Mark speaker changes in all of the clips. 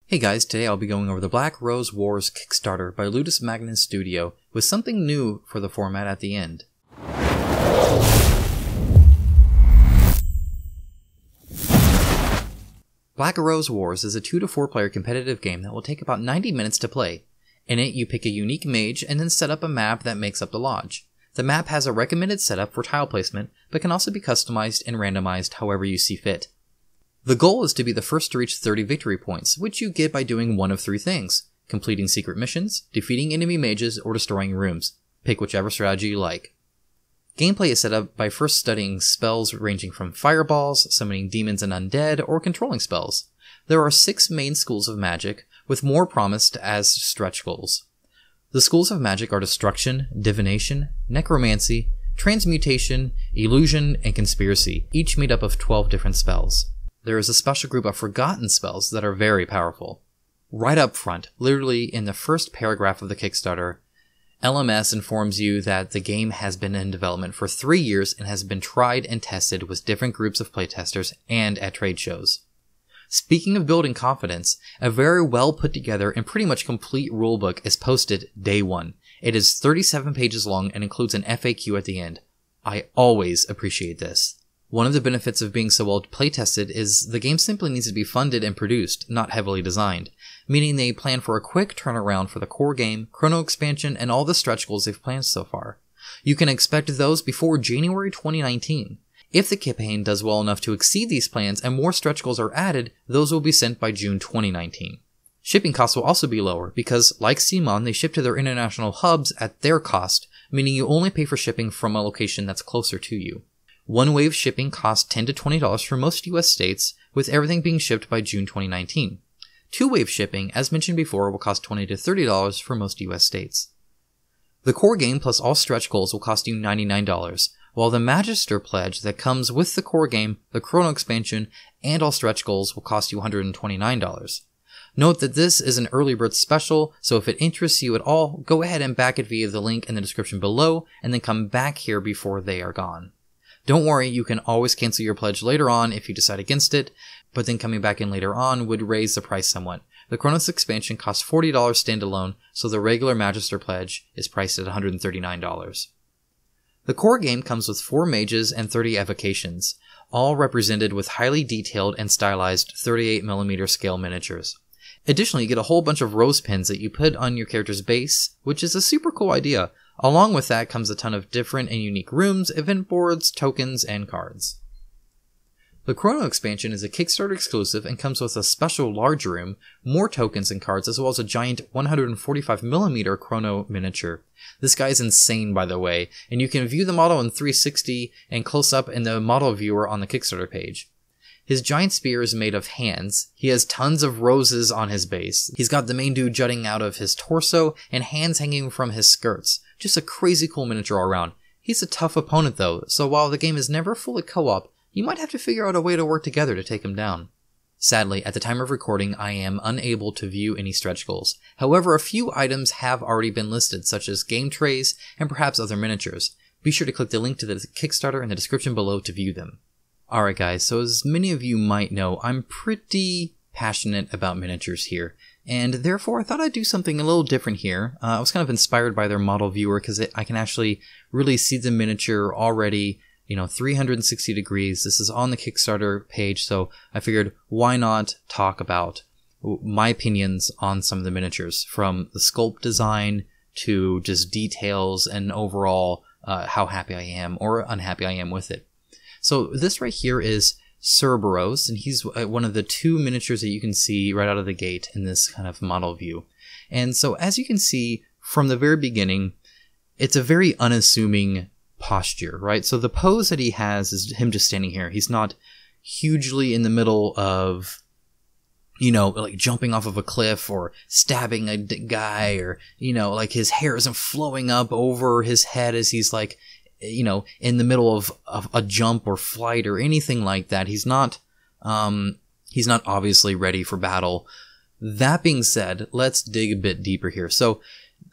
Speaker 1: Hey guys, today I'll be going over the Black Rose Wars Kickstarter by Ludus Magnus Studio with something new for the format at the end. Black Rose Wars is a 2 to 4 player competitive game that will take about 90 minutes to play. In it, you pick a unique mage and then set up a map that makes up the lodge. The map has a recommended setup for tile placement, but can also be customized and randomized however you see fit. The goal is to be the first to reach 30 victory points, which you get by doing one of 3 things: completing secret missions, defeating enemy mages, or destroying rooms. Pick whichever strategy you like. Gameplay is set up by first studying spells ranging from fireballs, summoning demons and undead, or controlling spells. There are 6 main schools of magic, with more promised as stretch goals. The schools of magic are destruction, divination, necromancy, transmutation, illusion, and conspiracy, each made up of 12 different spells. There is a special group of forgotten spells that are very powerful. Right up front, literally in the first paragraph of the Kickstarter, LMS informs you that the game has been in development for 3 years and has been tried and tested with different groups of playtesters and at trade shows. Speaking of building confidence, a very well put together and pretty much complete rulebook is posted day 1. It is 37 pages long and includes an FAQ at the end. I always appreciate this. One of the benefits of being so well playtested is the game simply needs to be funded and produced, not heavily designed, meaning they plan for a quick turnaround for the core game, chrono expansion, and all the stretch goals they've planned so far. You can expect those before January 2019. If the campaign does well enough to exceed these plans and more stretch goals are added, those will be sent by June 2019. Shipping costs will also be lower because, like CMON, they ship to their international hubs at their cost, meaning you only pay for shipping from a location that's closer to you. One-wave shipping costs $10 to $20 for most US states, with everything being shipped by June 2019. Two-wave shipping, as mentioned before, will cost $20 to $30 for most US states. The core game plus all stretch goals will cost you $99, while the Magister pledge that comes with the core game, the chrono expansion, and all stretch goals will cost you $129. Note that this is an early bird special, so if it interests you at all, go ahead and back it via the link in the description below, and then come back here before they are gone. Don't worry, you can always cancel your pledge later on if you decide against it, but then coming back in later on would raise the price somewhat. The Chronos expansion costs $40 standalone, so the regular Magister pledge is priced at $139. The core game comes with 4 mages and 30 evocations, all represented with highly detailed and stylized 38mm scale miniatures. Additionally, you get a whole bunch of rose pins that you put on your character's base, which is a super cool idea. Along with that comes a ton of different and unique rooms, event boards, tokens, and cards. The Chrono expansion is a Kickstarter exclusive and comes with a special large room, more tokens and cards, as well as a giant 145mm Chrono miniature. This guy is insane, by the way, and you can view the model in 360 and close up in the model viewer on the Kickstarter page. His giant spear is made of hands. He has tons of roses on his base. He's got the main dude jutting out of his torso and hands hanging from his skirts. Just a crazy cool miniature all around. He's a tough opponent though, so while the game is never fully co-op, you might have to figure out a way to work together to take him down. Sadly, at the time of recording, I am unable to view any stretch goals. However, a few items have already been listed, such as game trays and perhaps other miniatures. Be sure to click the link to the Kickstarter in the description below to view them. Alright guys, so as many of you might know, I'm pretty passionate about miniatures here, and therefore I thought I'd do something a little different here. I was kind of inspired by their model viewer because I can actually really see the miniature already, 360 degrees. This is on the Kickstarter page, so I figured why not talk about my opinions on some of the miniatures, from the sculpt design to just details and overall how happy I am or unhappy I am with it. So this right here is Cerberus, and he's one of the 2 miniatures that you can see right out of the gate in this kind of model view. And so as you can see from the very beginning, it's a very unassuming posture, right? So the pose that he has is him just standing here. He's not hugely in the middle of, like jumping off of a cliff or stabbing a guy, or, like his hair isn't flowing up over his head as he's like, in the middle of a jump or flight or anything like that. He's not obviously ready for battle. That being said, let's dig a bit deeper here. So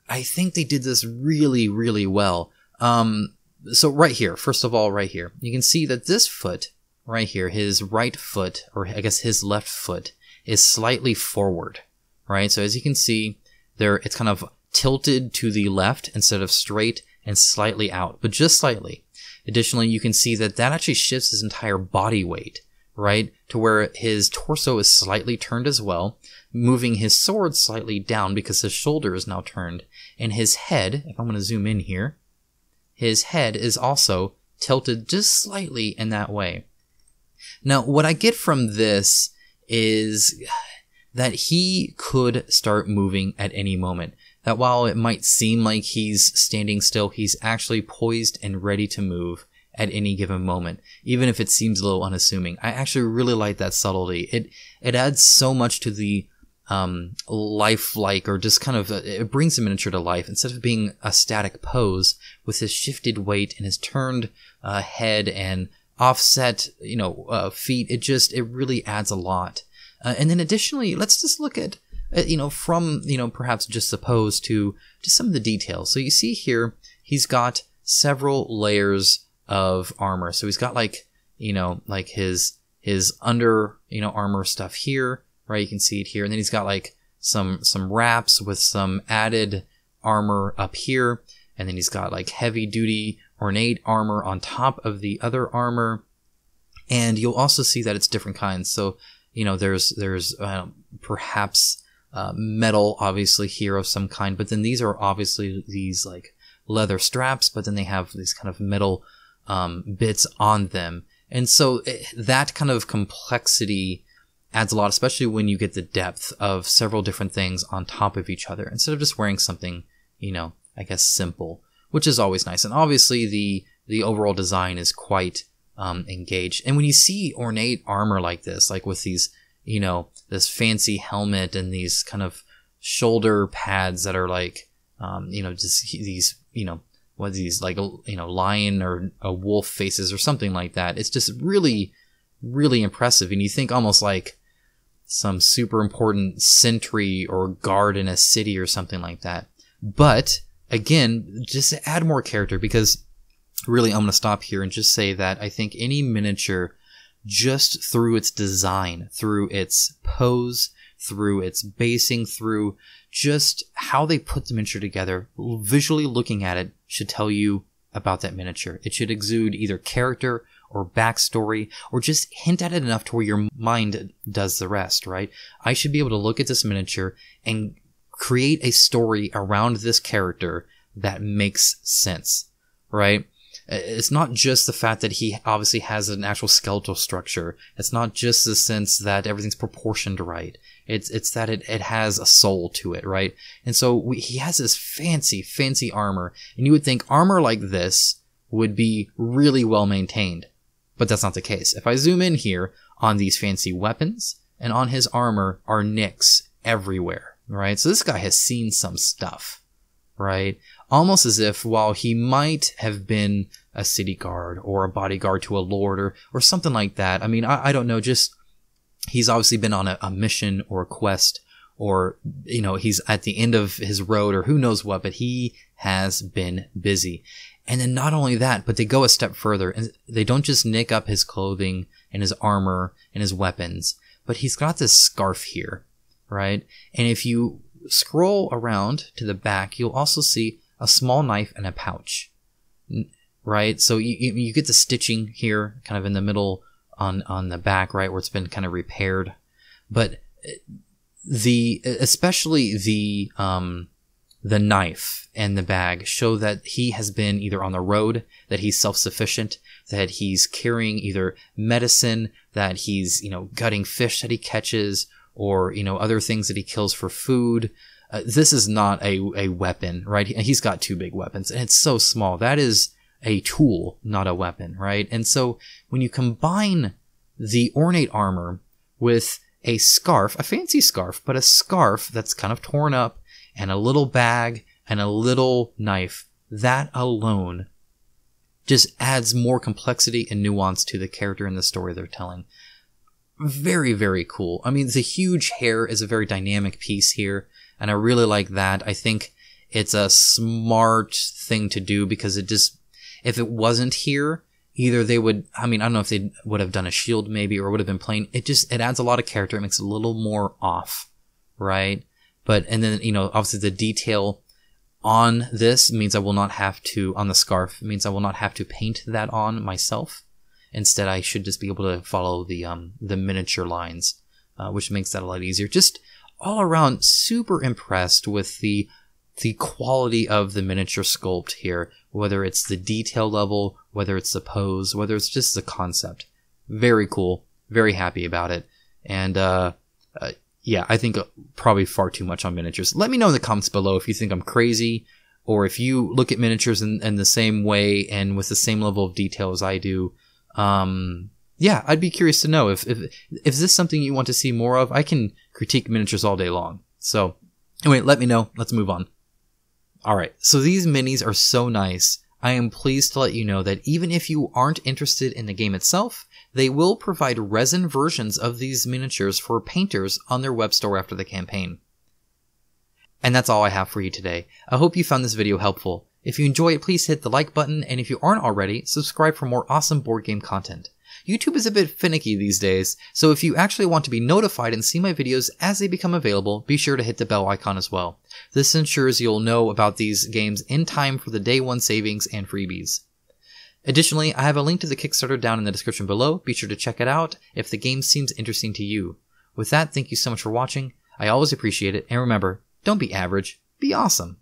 Speaker 1: I think they did this really, really well. So right here, first of all, right here, you can see that this foot right here, his right foot, or I guess his left foot, is slightly forward, right? So as you can see there, it's kind of tilted to the left instead of straight and slightly out, but just slightly. Additionally, you can see that that actually shifts his entire body weight, right? To where his torso is slightly turned as well, moving his sword slightly down because his shoulder is now turned. And his head, if I'm going to zoom in here, his head is also tilted just slightly in that way. Now, what I get from this is that he could start moving at any moment. That while it might seem like he's standing still, he's actually poised and ready to move at any given moment, even if it seems a little unassuming. I actually really like that subtlety. It adds so much to the lifelike, or just kind of, it brings the miniature to life instead of being a static pose with his shifted weight and his turned head and offset, feet. It really adds a lot. And then additionally, let's just look at, from, perhaps just the pose to just some of the details. So you see here, he's got several layers of armor. So he's got like his under, armor stuff here, right? You can see it here. And then he's got like some wraps with some added armor up here. And then he's got like heavy duty ornate armor on top of the other armor. And you'll also see that it's different kinds. So, there's perhaps metal, obviously, here of some kind, but then these are obviously these like leather straps, but then they have these kind of metal bits on them. And so that kind of complexity adds a lot, especially when you get the depth of several different things on top of each other, instead of just wearing something, I guess simple, which is always nice. And obviously the overall design is quite engaged. And when you see ornate armor like this, like with these, this fancy helmet and these kind of shoulder pads that are like, just these, what are these, like, lion or a wolf faces or something like that. It's just really, really impressive. And you think almost like some super important sentry or guard in a city or something like that. But again, just to add more character, because really, I'm going to stop here and just say that I think any miniature, just through its design, through its pose, through its basing, through just how they put the miniature together, visually looking at it should tell you about that miniature. It should exude either character or backstory, or just hint at it enough to where your mind does the rest, right? I should be able to look at this miniature and create a story around this character that makes sense, right? It's not just the fact that he obviously has an actual skeletal structure. It's not just the sense that everything's proportioned right. It's that it has a soul to it, right? And so he has this fancy armor, and you would think armor like this would be really well maintained, but that's not the case. If I zoom in here on these fancy weapons and on his armor are nicks everywhere, right? So this guy has seen some stuff, right? Almost as if while he might have been a city guard or a bodyguard to a lord or something like that. I mean, I don't know, just he's obviously been on a mission or a quest, or, he's at the end of his road or who knows what, but he has been busy. And then not only that, but they go a step further and they don't just nick up his clothing and his armor and his weapons, but he's got this scarf here, right? And if you scroll around to the back, you'll also see a small knife and a pouch, right? So you get the stitching here kind of in the middle on the back, right, where it's been kind of repaired. But especially the knife and the bag show that he has been either on the road, that he's self-sufficient, that he's carrying either medicine, that he's, gutting fish that he catches, or, other things that he kills for food. This is not a weapon, right? He's got two big weapons, and it's so small. That is a tool, not a weapon, right? And so when you combine the ornate armor with a scarf, a fancy scarf, but a scarf that's kind of torn up, and a little bag and a little knife, that alone just adds more complexity and nuance to the character and the story they're telling. Very, very cool. I mean, the huge hair is a very dynamic piece here, and I really like that. I think it's a smart thing to do, because it just, if it wasn't here, either they would, I don't know if they would have done a shield maybe, or would have been plain. It adds a lot of character. It makes it a little more off, right? And then, obviously the detail on this means I will not have to, on the scarf, means I will not have to paint that on myself. Instead, I should just be able to follow the miniature lines, which makes that a lot easier. Just all around, super impressed with the quality of the miniature sculpt here, whether it's the detail level, whether it's the pose, whether it's just the concept. Very cool. Very happy about it. And yeah, I think probably far too much on miniatures. Let me know in the comments below if you think I'm crazy, or if you look at miniatures in the same way and with the same level of detail as I do. Yeah, I'd be curious to know if this is something you want to see more of. I can critique miniatures all day long. So anyway, let me know. Let's move on. Alright, so these minis are so nice. I am pleased to let you know that even if you aren't interested in the game itself, they will provide resin versions of these miniatures for painters on their web store after the campaign. And that's all I have for you today. I hope you found this video helpful. If you enjoy it, please hit the like button, and if you aren't already, subscribe for more awesome board game content. YouTube is a bit finicky these days, so if you actually want to be notified and see my videos as they become available, be sure to hit the bell icon as well. This ensures you'll know about these games in time for the day one savings and freebies. Additionally, I have a link to the Kickstarter down in the description below. Be sure to check it out if the game seems interesting to you. With that, thank you so much for watching. I always appreciate it, and remember, don't be average, be awesome.